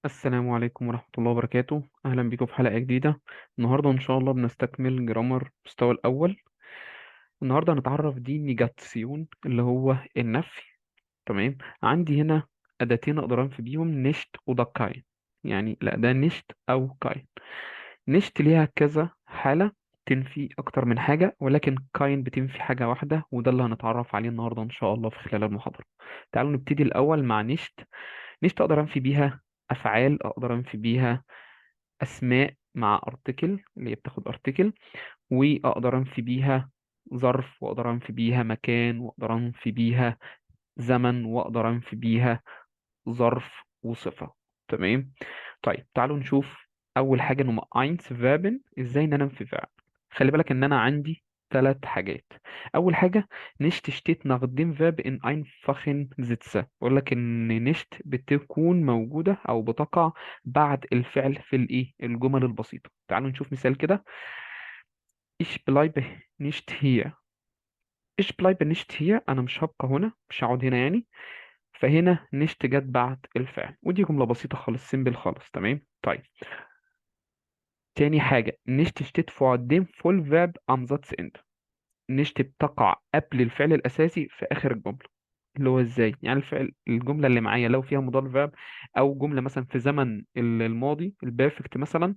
السلام عليكم ورحمة الله وبركاته. أهلا بكم في حلقة جديدة. النهاردة إن شاء الله بنستكمل جرامر المستوى الأول. النهاردة هنتعرف دي نيجاتسيون اللي هو النفي. تمام. عندي هنا أداتين أقدر أنفي بيهم نشت وده كاين. يعني الأداة نشت أو كاين. نشت ليها كذا حالة تنفي أكتر من حاجة، ولكن كاين بتنفي حاجة واحدة، وده اللي هنتعرف عليه النهاردة إن شاء الله في خلال المحاضرة. تعالوا نبتدي الأول مع نشت. نشت أقدر أنفي بيها أفعال، أقدر أنفي بيها اسماء مع ارتكل اللي هي بتاخد ارتكل، واقدر انفي بيها ظرف، واقدر انفي بيها مكان، واقدر انفي بيها زمن، واقدر انفي بيها ظرف وصفة. تمام. طيب تعالوا نشوف اول حاجة نوع eins verben، ازاي ان انا انفي فعل. خلي بالك ان انا عندي ثلاث حاجات. اول حاجه نشت steht nach dem Verb in einfachen Sätze، بقول لك ان نشت بتكون موجوده او بتقع بعد الفعل في الايه الجمل البسيطه. تعالوا نشوف مثال كده. ich bleibe nicht hier. ich bleibe nicht hier، انا مش هبقى هنا، مش هقعد هنا يعني. فهنا نشت جت بعد الفعل، ودي جمله بسيطه خالص، سيمبل خالص. تمام. طيب تاني حاجه نشت steht vor dem Vollverb am Satzende. نشت بتقع قبل الفعل الأساسي في آخر الجملة. اللي هو ازاي يعني؟ الفعل الجملة اللي معايا لو فيها مضارع فيرب، أو جملة مثلا في زمن الماضي البيرفكت مثلا،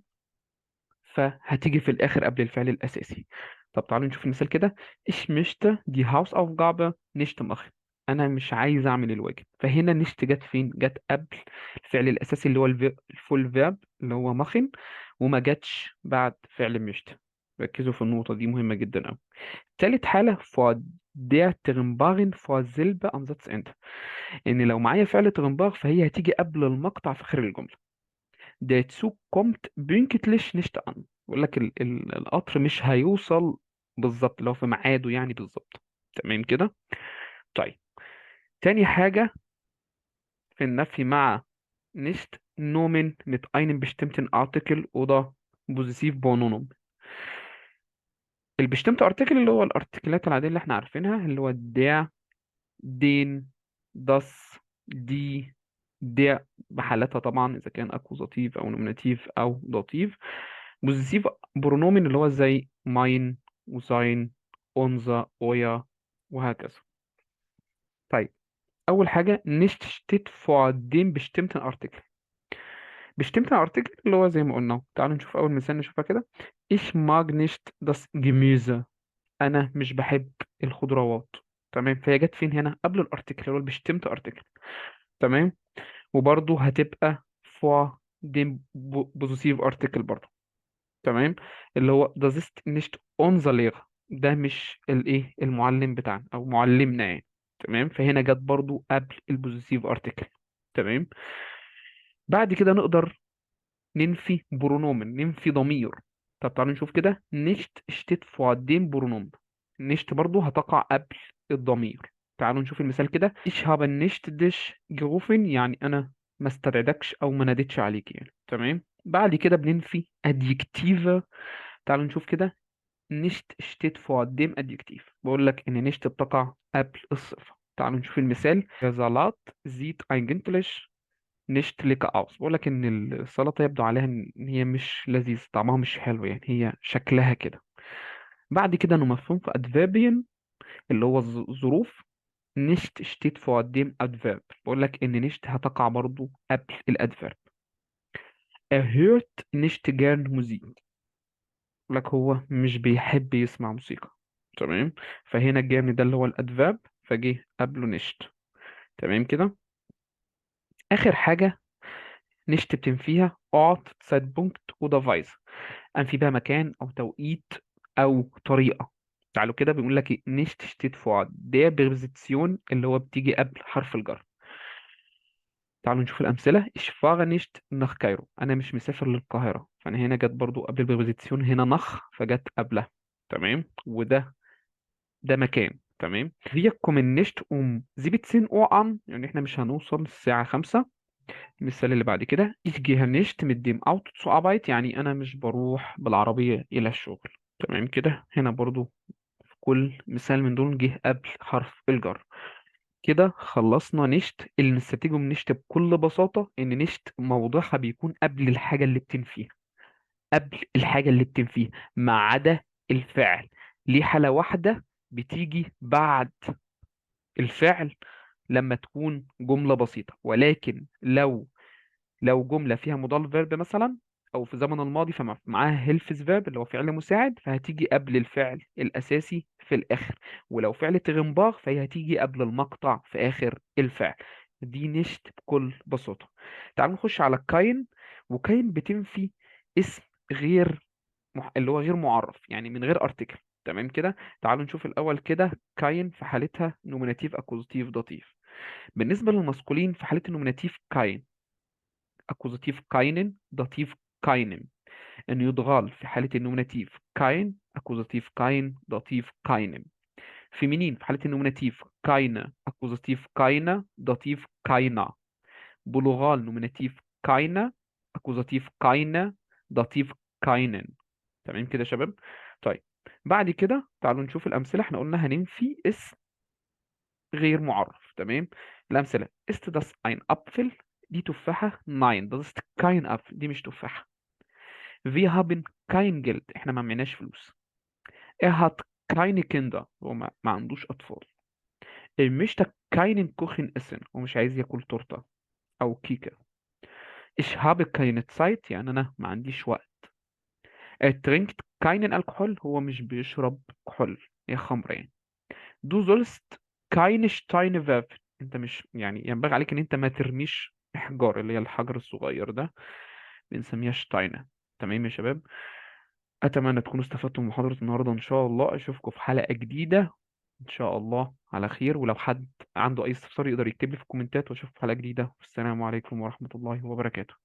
فهتيجي في الآخر قبل الفعل الأساسي. طب تعالوا نشوف المثال كده. Ich möchte die Hausaufgabe nicht machen. أنا مش عايز أعمل الواجب. فهنا نشت جت فين؟ جت قبل الفعل الأساسي اللي هو الفول فيرب اللي هو ماخن، وما جاتش بعد فعل مشت. ركزوا في النقطة دي، مهمة جدا أوي. تالت حالة vor der Trimbarin vor Silbe am Satzende. إن لو معايا فعل ترمباغ فهي هتيجي قبل المقطع في آخر الجملة. Der Zug kommt pünktlich nicht an. بقول لك القطر مش هيوصل بالظبط، لو في ميعاده يعني بالظبط. تمام كده. طيب تاني حاجة في النفي مع nicht Nomen mit einem bestimmten Artikel oder Possessivpronomen. البشتمت ارتكل اللي هو الارتكلات العادية اللي احنا عارفينها، اللي هو der den das دي der بحالاتها طبعا، إذا كان أكوزاتيف أو نوميناتيف أو داتيف. بوزيتيف برونومين اللي هو زي ماين وساين أونزا أويا وهكذا. طيب أول حاجة nicht steht vor dem bestimmten Artikel. bestimmten Artikel اللي هو زي ما قلنا. تعالوا نشوف أول مثال نشوفها كده. Ich mag nicht das Gemüse. أنا مش بحب الخضروات. تمام. فهي جت فين هنا؟ قبل الارتكل اللي هو البشتمت ارتكل. تمام. وبرضه هتبقى فوا دي بوزيتيف ارتكل برضه. تمام. اللي هو das ist nicht unser Lehrer. ده مش الايه المعلم بتاعنا او معلمنا يعني. تمام. فهنا جت برضه قبل البوزيتيف ارتكل. تمام. بعد كده نقدر ننفي برونومن، ننفي ضمير. طب تعالوا نشوف كده. nicht steht vor dem Pronomen. nicht برضه هتقع قبل الضمير. تعالوا نشوف المثال كده. ich habe nicht dich gerufen، يعني انا ما استدعيتكش او ما ناديتش عليك يعني. تمام. بعد كده بننفي adjective. تعالوا نشوف كده. nicht steht vor dem adjective. بقول لك ان nicht بتقع قبل الصفة. تعالوا نشوف المثال. der Salat sieht eigentlich nicht lecker aus. بقول لك ان السلطة يبدو عليها ان هي مش لذيذ، طعمها مش حلو يعني، هي شكلها كده. بعد كده انه مفهوم في adverbial اللي هو ظروف. nicht steht vor dem adverb. بقول لك ان nicht هتقع برضو قبل الادفيرب. er hört nicht gern Musik. بقول لك هو مش بيحب يسمع موسيقى. تمام. فهنا gern ده اللي هو الادفيرب، فجه قبله nicht. تمام كده. اخر حاجة nicht بتنفيها Ort Zeitpunkt oder Weise. انفي بقى مكان او توقيت او طريقه. تعالوا كده بيقول لك ايه. nicht steht vor der Präposition اللي هو بتيجي قبل حرف الجر. تعالوا نشوف الامثله. ich fahre nicht nach كايرو. انا مش مسافر للقاهره. فانا هنا جت برضو قبل البريبوزيسيون هنا نخ، فجت قبلها. تمام. ده مكان. تمام. wir kommen nicht um 17 Uhr an، يعني احنا مش هنوصل الساعه 5. المثال اللي بعد كده. ich gehe nicht mit dem Auto zur Arbeit، يعني انا مش بروح بالعربيه الى الشغل. تمام كده. هنا برضو في كل مثال من دول جه قبل حرف الجر. كده خلصنا نشت. اللي نستنتجه من نشت بكل بساطة إن نشت موضوعها بيكون قبل الحاجة اللي بتنفيها، قبل الحاجة اللي بتنفيها، ما عدا الفعل. ليه حالة واحدة بتيجي بعد الفعل، لما تكون جملة بسيطة. ولكن لو جملة فيها مضارع فيرب مثلا، أو في زمن الماضي، فمعاها هيلفز فيرب اللي هو فعل مساعد، فهتيجي قبل الفعل الأساسي في الآخر. ولو فعل ترنباغ فهي هتيجي قبل المقطع في آخر الفعل. دي نشت بكل بساطة. تعالوا نخش على كاين. وكاين بتنفي اسم غير اللي هو غير معرف، يعني من غير ارتكل. تمام كده. تعالوا نشوف الأول كده كاين في حالتها نوميناتيف أكوزاتيف داتيف. بالنسبة للمسكولين في حالة النوميناتيف كاين اكوزاتيف كاينن داتيف كاينم. ان يضغال في حالة النوميناتيف كاين اكوزاتيف كاين داتيف كاينم. فيمينين في حالة النوميناتيف كاينة اكوزاتيف كاينة داتيف كاينا. بلغال نوميناتيف كاينة اكوزاتيف كاينة داتيف كاينن. تمام كده يا شباب. طيب، بعد كده تعالوا نشوف الأمثلة. احنا قلنا هننفي اسم غير معرف. تمام. الأمثلة: ist das ein Apfel؟ دي تفاحة. nein das ist kein Apfel، دي مش تفاحة. wir haben kein Geld، احنا ما معناش فلوس. er hat keine Kinder، هو ما عندوش أطفال. er möchte keinen Kuchen essen، هو مش عايز ياكل تورتة أو كيكة. ich habe keine Zeit، يعني أنا ما عنديش وقت. er trinkt keinen Alkohol، هو مش بيشرب كحول، هي خمرة يعني. du sollst keine Steine werfen، انت مش يعني ينبغي عليك ان انت ما ترميش احجار، اللي هي الحجر الصغير ده بنسميها شتاينة. تمام يا شباب. اتمنى تكونوا استفدتم من محاضرة النهاردة. ان شاء الله اشوفكم في حلقة جديدة ان شاء الله على خير. ولو حد عنده اي استفسار يقدر يكتب لي في الكومنتات، واشوفكم في حلقة جديدة. والسلام عليكم ورحمة الله وبركاته.